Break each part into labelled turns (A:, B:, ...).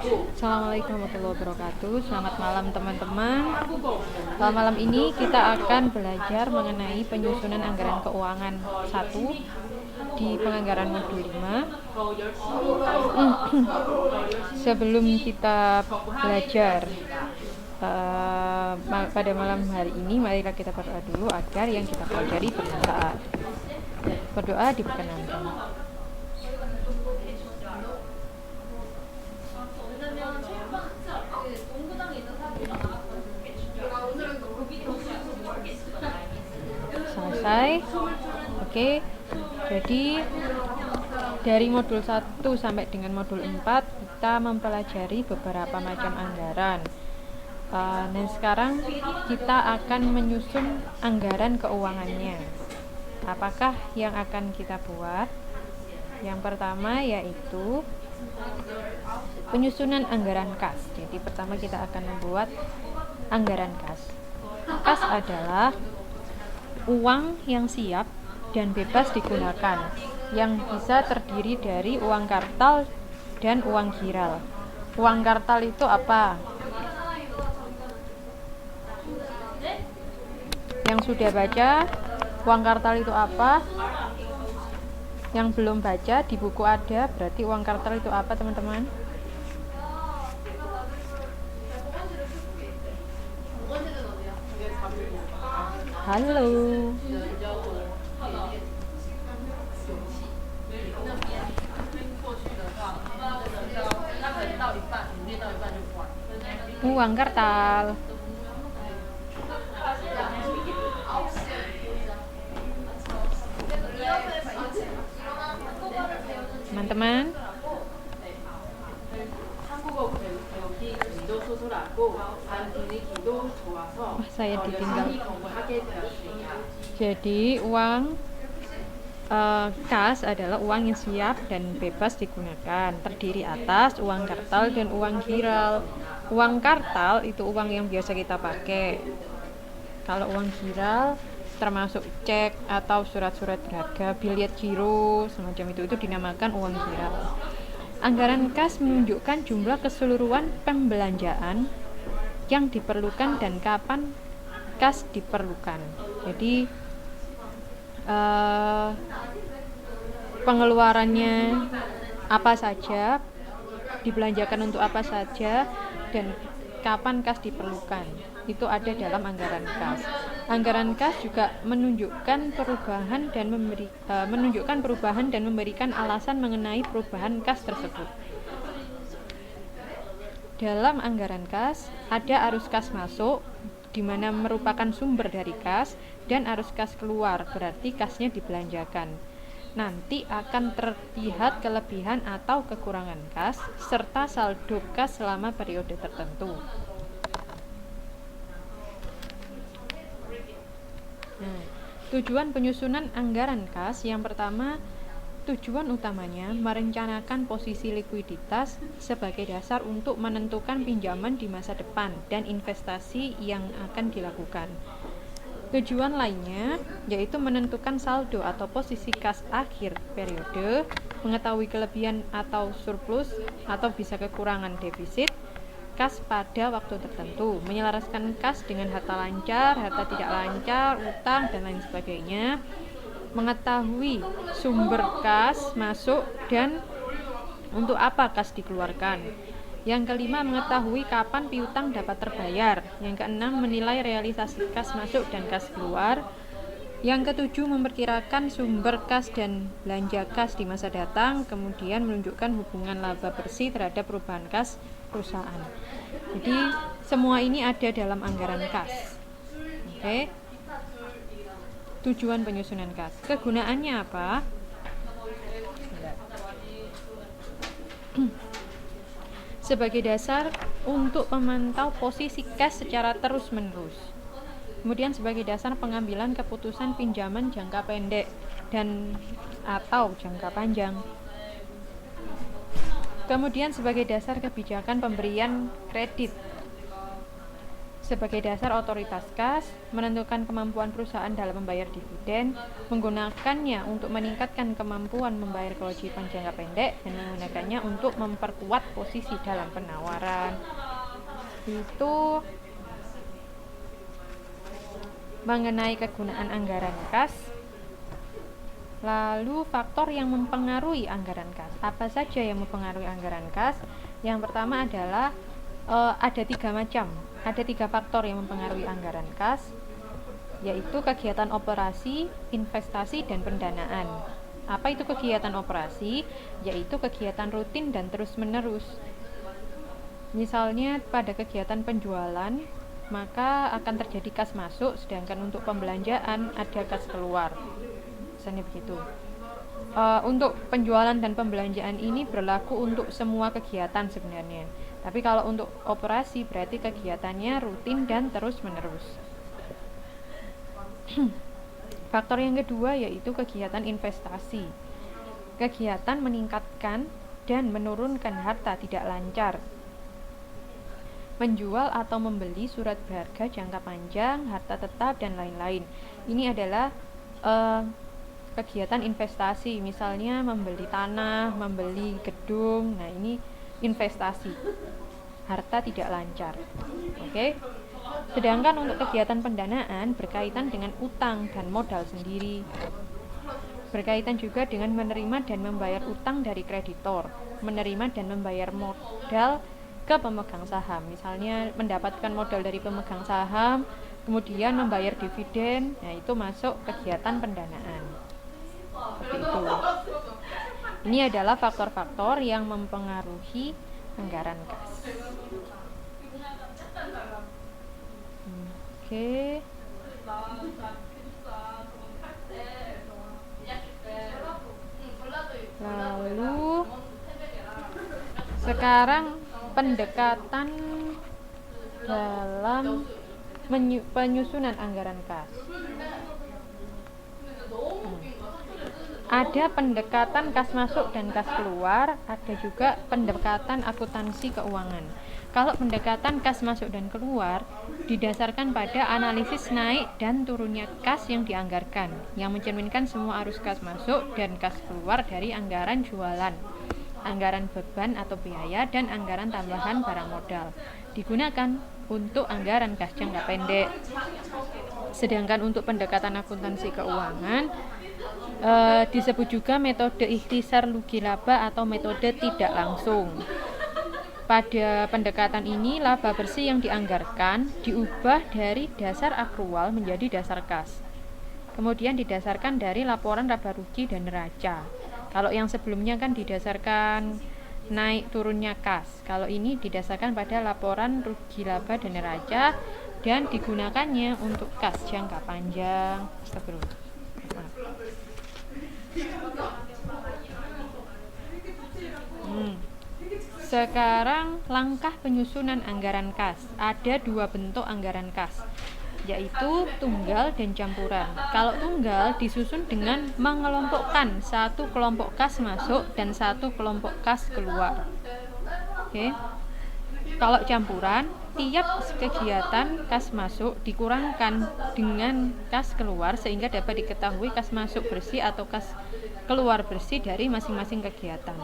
A: Assalamualaikum warahmatullahi wabarakatuh. Selamat malam teman-teman. Malam ini kita akan belajar mengenai penyusunan anggaran keuangan 1 di penganggaran modul 5. Sebelum kita belajar pada malam hari ini, marilah kita berdoa dulu agar yang kita pelajari bermanfaat. Berdoa diperkenankan. Selesai. Oke. Jadi dari modul 1 sampai dengan modul 4 kita mempelajari beberapa macam anggaran. Dan sekarang kita akan menyusun anggaran keuangannya. Apakah yang akan kita buat? Yang pertama yaitu penyusunan anggaran kas. Jadi pertama kita akan membuat anggaran kas. Kas adalah uang yang siap dan bebas digunakan, yang bisa terdiri dari uang kartal dan uang giral. Uang kartal itu apa? Yang sudah baca uang kartal itu apa? Yang belum baca di buku ada, berarti uang kartal itu apa teman-teman? Halo. Uang kartal. Teman-teman, saya ditinggal. Jadi uang kas adalah uang yang siap dan bebas digunakan, terdiri atas uang kartal dan uang giral. Uang kartal itu uang yang biasa kita pakai. Kalau uang giral termasuk cek atau surat-surat berharga, biliet giro, semacam itu dinamakan uang giral. Anggaran kas menunjukkan jumlah keseluruhan pembelanjaan yang diperlukan dan kapan kas diperlukan. Jadi pengeluarannya apa saja, dibelanjakan untuk apa saja, dan kapan kas diperlukan. Itu ada dalam anggaran kas. Anggaran kas juga menunjukkan perubahan dan memberikan alasan mengenai perubahan kas tersebut. Dalam anggaran kas ada arus kas masuk, di mana merupakan sumber dari kas, dan arus kas keluar, berarti kasnya dibelanjakan. Nanti akan terlihat kelebihan atau kekurangan kas serta saldo kas selama periode tertentu. Tujuan penyusunan anggaran kas, yang pertama, tujuan utamanya merencanakan posisi likuiditas sebagai dasar untuk menentukan pinjaman di masa depan dan investasi yang akan dilakukan. Tujuan lainnya yaitu menentukan saldo atau posisi kas akhir periode, mengetahui kelebihan atau surplus atau bisa kekurangan defisit kas pada waktu tertentu, menyelaraskan kas dengan harta lancar, harta tidak lancar, utang, dan lain sebagainya, mengetahui sumber kas masuk dan untuk apa kas dikeluarkan. Yang kelima, mengetahui kapan piutang dapat terbayar. Yang keenam, menilai realisasi kas masuk dan kas keluar. Yang ketujuh, memperkirakan sumber kas dan belanja kas di masa datang, kemudian menunjukkan hubungan laba bersih terhadap perubahan kas perusahaan. Jadi semua ini ada dalam anggaran kas. Oke. Tujuan penyusunan kas. Kegunaannya apa? Sebagai dasar untuk memantau posisi kas secara terus-menerus. Kemudian sebagai dasar pengambilan keputusan pinjaman jangka pendek dan atau jangka panjang. Kemudian sebagai dasar kebijakan pemberian kredit. sebagai dasar otoritas kas, menentukan kemampuan perusahaan dalam membayar dividen, menggunakannya untuk meningkatkan kemampuan membayar kewajiban jangka pendek, dan menggunakannya untuk memperkuat posisi dalam penawaran. Itu mengenai kegunaan anggaran kas. Lalu faktor yang mempengaruhi anggaran kas. Apa saja yang mempengaruhi anggaran kas? Yang pertama adalah ada 3 macam. Ada 3 faktor yang mempengaruhi anggaran kas, yaitu kegiatan operasi, investasi, dan pendanaan. Apa itu kegiatan operasi? Yaitu kegiatan rutin dan terus-menerus. Misalnya pada kegiatan penjualan, maka akan terjadi kas masuk, sedangkan untuk pembelanjaan ada kas keluar. Misalnya begitu. Untuk penjualan dan pembelanjaan ini berlaku untuk semua kegiatan sebenarnya. Tapi kalau untuk operasi berarti kegiatannya rutin dan terus-menerus. Faktor yang kedua yaitu kegiatan investasi. Kegiatan meningkatkan dan menurunkan harta tidak lancar. Menjual atau membeli surat berharga jangka panjang, harta tetap, dan lain-lain. Ini adalah kegiatan investasi, misalnya membeli tanah, membeli gedung. Nah, ini investasi. Harta tidak lancar. Oke. Sedangkan untuk kegiatan pendanaan berkaitan dengan utang dan modal sendiri. Berkaitan juga dengan menerima dan membayar utang dari kreditor, menerima dan membayar modal ke pemegang saham. Misalnya mendapatkan modal dari pemegang saham, kemudian membayar dividen. Nah, itu masuk kegiatan pendanaan. Seperti itu. Ini adalah faktor-faktor yang mempengaruhi anggaran kas. Oke. Lalu sekarang pendekatan dalam penyusunan anggaran kas. Ada pendekatan kas masuk dan kas keluar, ada juga pendekatan akuntansi keuangan. Kalau pendekatan kas masuk dan keluar didasarkan pada analisis naik dan turunnya kas yang dianggarkan, yang mencerminkan semua arus kas masuk dan kas keluar dari anggaran jualan, anggaran beban atau biaya, dan anggaran tambahan barang modal. Digunakan untuk anggaran kas jangka pendek. Sedangkan untuk pendekatan akuntansi keuangan disebut juga metode ikhtisar rugi laba atau metode tidak langsung. Pada pendekatan ini, laba bersih yang dianggarkan diubah dari dasar akrual menjadi dasar kas. Kemudian didasarkan dari laporan laba rugi dan neraca. Kalau yang sebelumnya kan didasarkan naik turunnya kas. Kalau ini didasarkan pada laporan rugi laba dan neraca dan digunakannya untuk kas jangka panjang. Sekarang langkah penyusunan anggaran kas. Ada 2 bentuk anggaran kas, yaitu tunggal dan campuran. Kalau tunggal disusun dengan mengelompokkan 1 kelompok kas masuk dan 1 kelompok kas keluar. Oke. Kalau campuran, tiap kegiatan kas masuk dikurangkan dengan kas keluar sehingga dapat diketahui kas masuk bersih atau kas keluar bersih dari masing-masing kegiatan.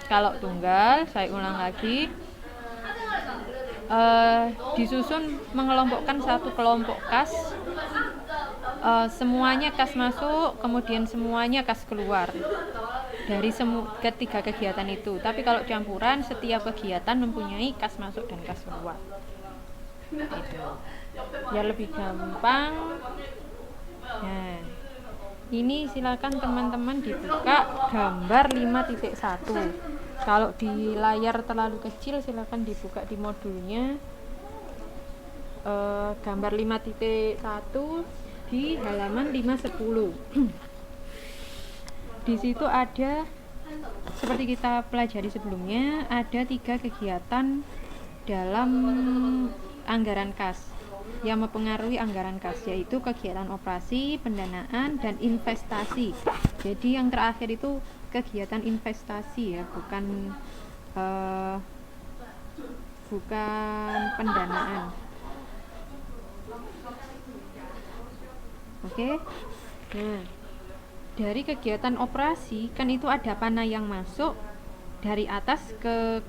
A: Kalau tunggal, saya ulang lagi, disusun mengelompokkan 1 kelompok kas, semuanya kas masuk, kemudian semuanya kas keluar dari ketiga kegiatan itu. Tapi kalau campuran, setiap kegiatan mempunyai kas masuk dan kas keluar. Gitu. Biar lebih gampang. Nah, ini silakan teman-teman dibuka gambar 5.1. Kalau di layar terlalu kecil silakan dibuka di modulnya. Gambar 5.1 di halaman 510. Di situ ada, seperti kita pelajari sebelumnya, ada 3 kegiatan dalam anggaran kas yang mempengaruhi anggaran kas, yaitu kegiatan operasi, pendanaan, dan investasi. Jadi yang terakhir itu kegiatan investasi ya, bukan pendanaan. Oke. Nah, dari kegiatan operasi kan itu ada panah yang masuk dari atas ke